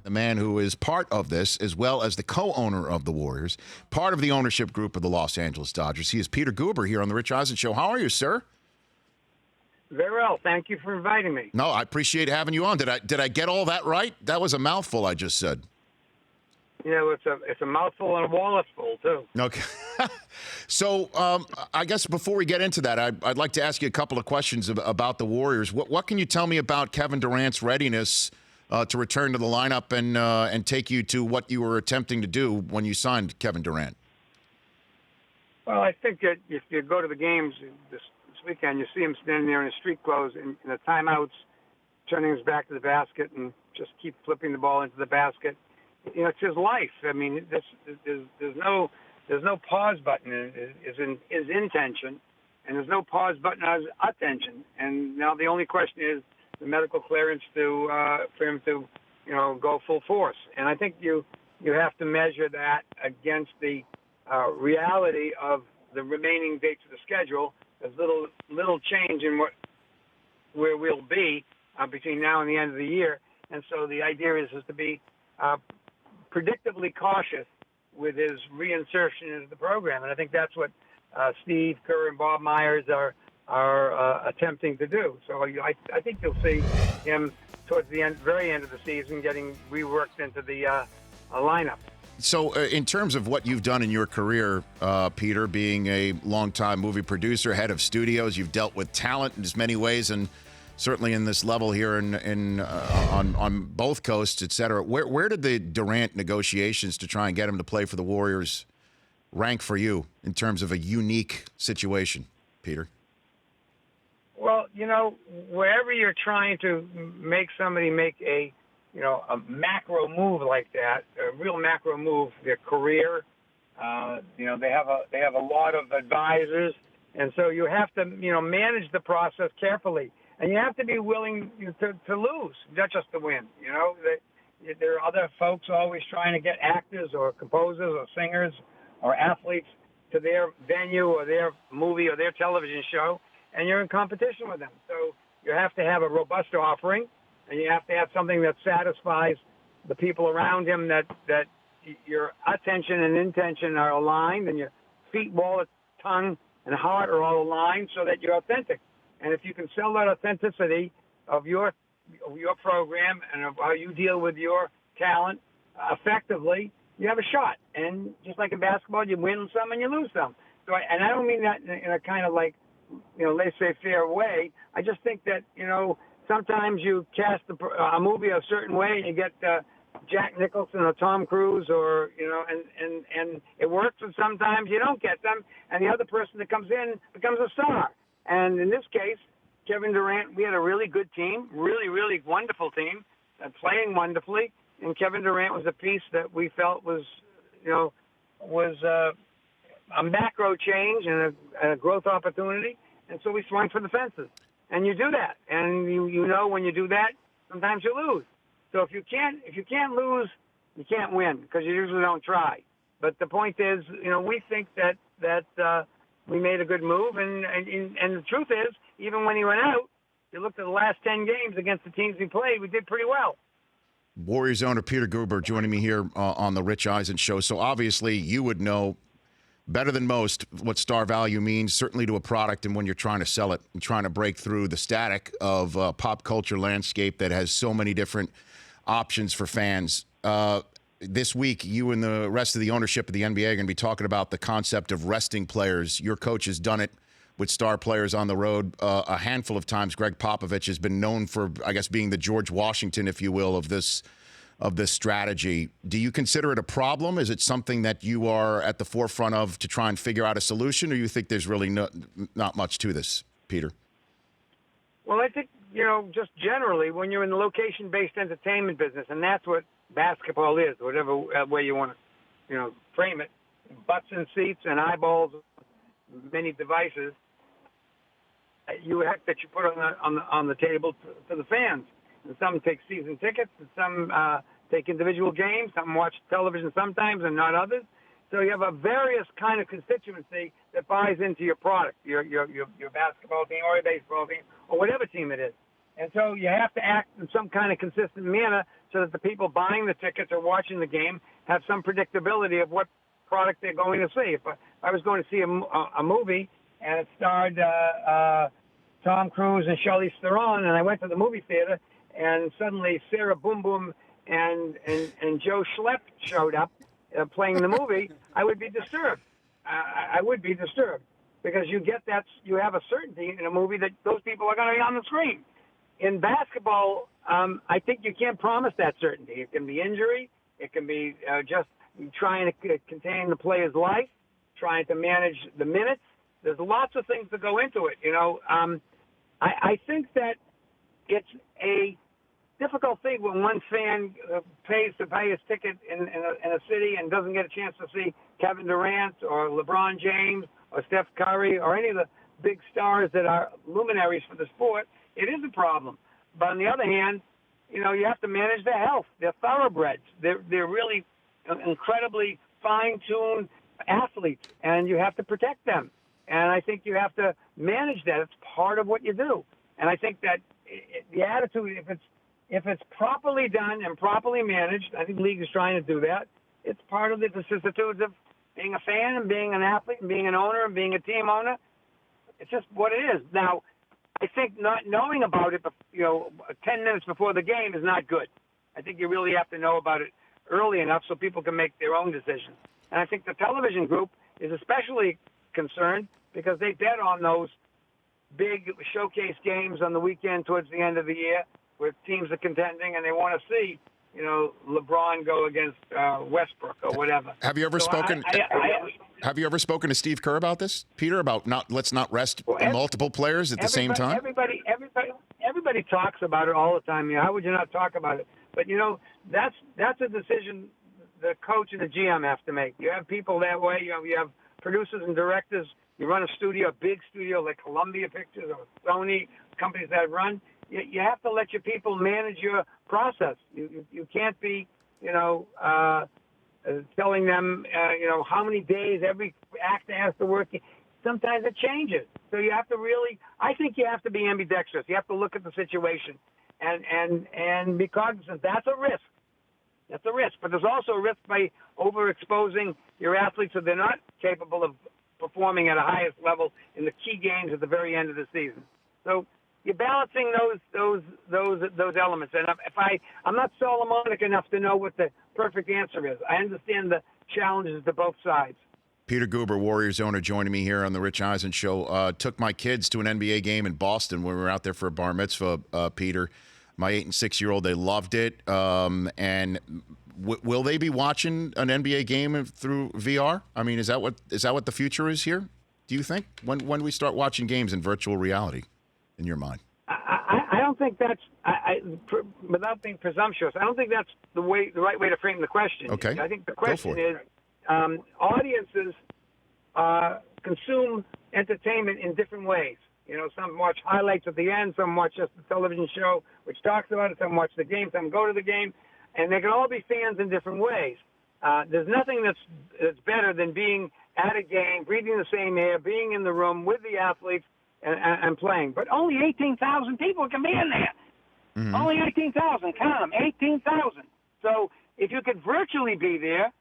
the man who is part of this, as well as the co-owner of the Warriors, part of the ownership group of the Los Angeles Dodgers. He is Peter Guber here on the Rich Eisen Show. How are you, sir? Very well. Thank you for inviting me. No, I appreciate having you on. Did I get all that right? That was a mouthful I just said. Yeah, it's a mouthful and a wallet full, too. Okay. So I guess before we get into that, I'd like to ask you a couple of questions about the Warriors. What can you tell me about Kevin Durant's readiness to return to the lineup and take you to what you were attempting to do when you signed Kevin Durant? Well, I think that if you go to the games this weekend, you see him standing there in his street clothes in the timeouts, turning his back to the basket and just keep flipping the ball into the basket. You know, it's his life. I mean, there's no pause button is his intention, and there's no pause button on his attention. And now the only question is the medical clearance for him to, go full force. And I think you have to measure that against the reality of the remaining dates of the schedule. There's little change in where we'll be between now and the end of the year. And so the idea is to be predictably cautious with his reinsertion into the program, and I think that's what Steve Kerr and Bob Myers are attempting to do. So I think you'll see him towards the very end of the season getting reworked into the lineup. So in terms of what you've done in your career, Peter, being a longtime movie producer, head of studios, you've dealt with talent in as many ways, and certainly in this level here on both coasts, et cetera. Where did the Durant negotiations to try and get him to play for the Warriors rank for you in terms of a unique situation, Peter? Well, wherever you're trying to make somebody make a macro move like that, a real macro move, their career, they have a lot of advisors, and so you have to manage the process carefully. And you have to be willing to lose, not just to win. There are other folks always trying to get actors or composers or singers or athletes to their venue or their movie or their television show, and you're in competition with them. So you have to have a robust offering, and you have to have something that satisfies the people around him, that your attention and intention are aligned, and your feet, wallet, tongue, and heart are all aligned so that you're authentic. And if you can sell that authenticity of your program and of how you deal with your talent effectively, you have a shot. And just like in basketball, you win some and you lose some. So, and I don't mean that in a kind of like, laissez-faire way. I just think that, sometimes you cast a movie a certain way and you get Jack Nicholson or Tom Cruise or, and it works, and sometimes you don't get them, and the other person that comes in becomes a star. And in this case, Kevin Durant, we had a really good team, really, really wonderful team, playing wonderfully. And Kevin Durant was a piece that we felt was a macro change and a growth opportunity. And so we swung for the fences. And you do that. And when you do that, sometimes you lose. So if you can't lose, you can't win, because you usually don't try. But the point is, we think that we made a good move, and the truth is, even when he went out, you looked at the last 10 games against the teams we played, we did pretty well. Warriors owner Peter Guber joining me here on the Rich Eisen Show. So obviously you would know better than most what star value means, certainly to a product, and when you're trying to sell it and trying to break through the static of a pop culture landscape that has so many different options for fans. This week, you and the rest of the ownership of the NBA are going to be talking about the concept of resting players. Your coach has done it with star players on the road a handful of times. Greg Popovich has been known for, I guess, being the George Washington, if you will, of this strategy. Do you consider it a problem? Is it something that you are at the forefront of to try and figure out a solution, or you think there's really not much to this, Peter? Well, I think, just generally, when you're in the location-based entertainment business, and that's what basketball is, whatever way you want to, frame it, butts in seats and eyeballs, many devices, you put on the table for the fans. And some take season tickets, and some take individual games, some watch television sometimes and not others. So you have a various kind of constituency that buys into your product, your basketball team or your baseball team or whatever team it is. And so you have to act in some kind of consistent manner so that the people buying the tickets or watching the game have some predictability of what product they're going to see. If I was going to see a movie and it starred Tom Cruise and Charlize Theron, and I went to the movie theater, and suddenly Sarah Boom Boom and Joe Schlepp showed up playing the movie, I would be disturbed. I would be disturbed because you have a certainty in a movie that those people are going to be on the screen. In basketball, I think you can't promise that certainty. It can be injury. It can be just trying to contain the player's life, trying to manage the minutes. There's lots of things that go into it. I think that it's a difficult thing when one fan pays to buy his ticket in a city and doesn't get a chance to see Kevin Durant or LeBron James or Steph Curry or any of the big stars that are luminaries for the sport. It is a problem. But on the other hand, you have to manage their health. They're thoroughbreds. They're really incredibly fine-tuned athletes, and you have to protect them. And I think you have to manage that. It's part of what you do. And I think that the attitude, if it's properly done and properly managed, I think the league is trying to do that. It's part of the vicissitudes of being a fan and being an athlete and being an owner and being a team owner. It's just what it is. Now, I think not knowing about it, 10 minutes before the game is not good. I think you really have to know about it early enough so people can make their own decisions. And I think the television group is especially concerned because they bet on those big showcase games on the weekend towards the end of the year where teams are contending and they want to see, LeBron go against Westbrook or whatever. Have you ever spoken? Have you ever spoken to Steve Kerr about this, Peter? About let's not rest multiple players at the same time. Everybody talks about it all the time. How would you not talk about it? But that's a decision the coach and the GM have to make. You have people that way. You have producers and directors. You run a studio, a big studio like Columbia Pictures or Sony, companies that run. You have to let your people manage your process. You can't be, telling them, how many days every actor has to work. Sometimes it changes. So you have to I think you have to be ambidextrous. You have to look at the situation and be cognizant. That's a risk. That's a risk. But there's also a risk by overexposing your athletes so they're not capable of performing at a highest level in the key games at the very end of the season. So you're balancing those elements. And I'm not Solomonic enough to know what the perfect answer is. I understand the challenges to both sides. Peter Guber, Warriors owner, joining me here on the Rich Eisen Show. Took my kids to an NBA game in Boston when we were out there for a bar mitzvah, Peter. My 8 and 6-year-old, they loved it. And will they be watching an NBA game through VR? I mean, is that what the future is here? Do you think when we start watching games in virtual reality, in your mind? I don't think that's without being presumptuous. I don't think that's the right way to frame the question. Okay. I think the question is audiences consume entertainment in different ways. Some watch highlights at the end, some watch just the television show which talks about it, some watch the game, some go to the game, and they can all be fans in different ways. There's nothing that's better than being at a game, breathing the same air, being in the room with the athletes and playing. But only 18,000 people can be in there. Mm-hmm. Only 18,000. Count them, 18,000. So if you could virtually be there,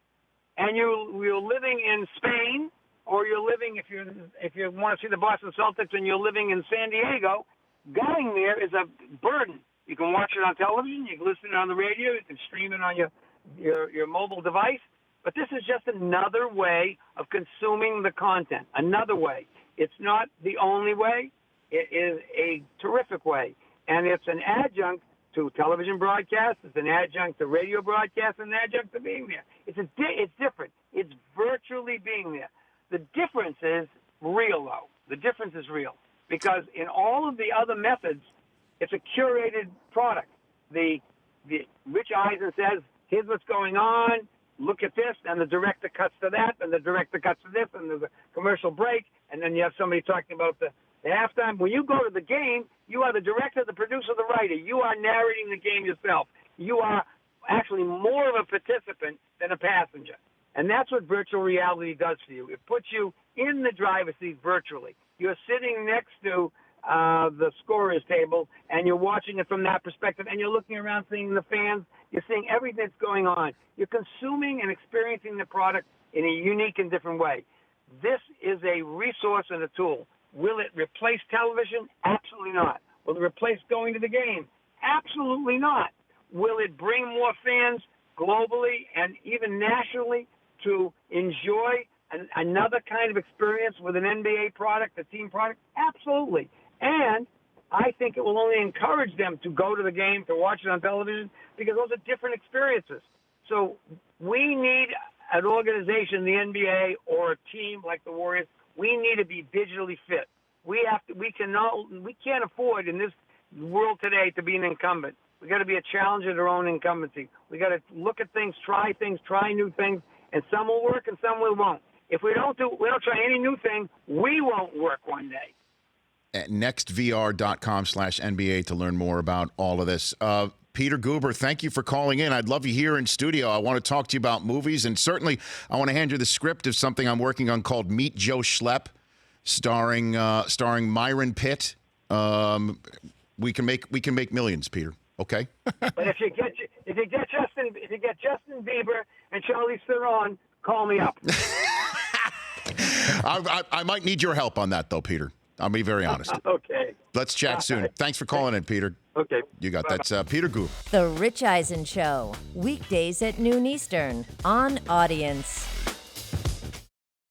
and you're living in Spain, or you're living if you want to see the Boston Celtics and you're living in San Diego, going there is a burden. You can watch it on television, you can listen on the radio, you can stream it on your mobile device. But this is just another way of consuming the content. Another way. It's not the only way. It is a terrific way, and it's an adjunct to television broadcasts. It's an adjunct to radio broadcasts, and an adjunct to being there. It's different. It's virtually being there. The difference is real, though. The difference is real because in all of the other methods, it's a curated product. The Rich Eisen says, "Here's what's going on. Look at this," and the director cuts to that, and the director cuts to this, and there's a commercial break, and then you have somebody talking about the halftime. When you go to the game, you are the director, the producer, the writer. You are narrating the game yourself. You are actually more of a participant than a passenger. And that's what virtual reality does for you. It puts you in the driver's seat virtually. You're sitting next to the scorer's table, and you're watching it from that perspective, and you're looking around, seeing the fans, you're seeing everything that's going on. You're consuming and experiencing the product in a unique and different way. This is a resource and a tool. Will it replace television? Absolutely not. Will it replace going to the game? Absolutely not. Will it bring more fans globally and even nationally to enjoy another kind of experience with an NBA product, a team product? Absolutely. And I think it will only encourage them to go to the game, to watch it on television, because those are different experiences. So we need an organization, the NBA, or a team like the Warriors. We need to be digitally fit. We can't afford in this world today to be an incumbent. We got to be a challenger to our own incumbency. We got to look at things, try new things, and some will work and some won't. If we don't try any new thing, we won't work one day. At nextvr.com/NBA to learn more about all of this. Peter Guber, thank you for calling in. I'd love you here in studio. I want to talk to you about movies, and certainly I want to hand you the script of something I'm working on called Meet Joe Schlepp, starring Myron Pitt. We can make millions, Peter. Okay. But if you get Justin Bieber and Charlize Theron, call me up. I might need your help on that, though, Peter. I'll be very honest. Okay. Let's chat soon. Thanks for calling in, Peter. Okay. You got that. That's Peter Guber. The Rich Eisen Show, weekdays at noon Eastern on Audience.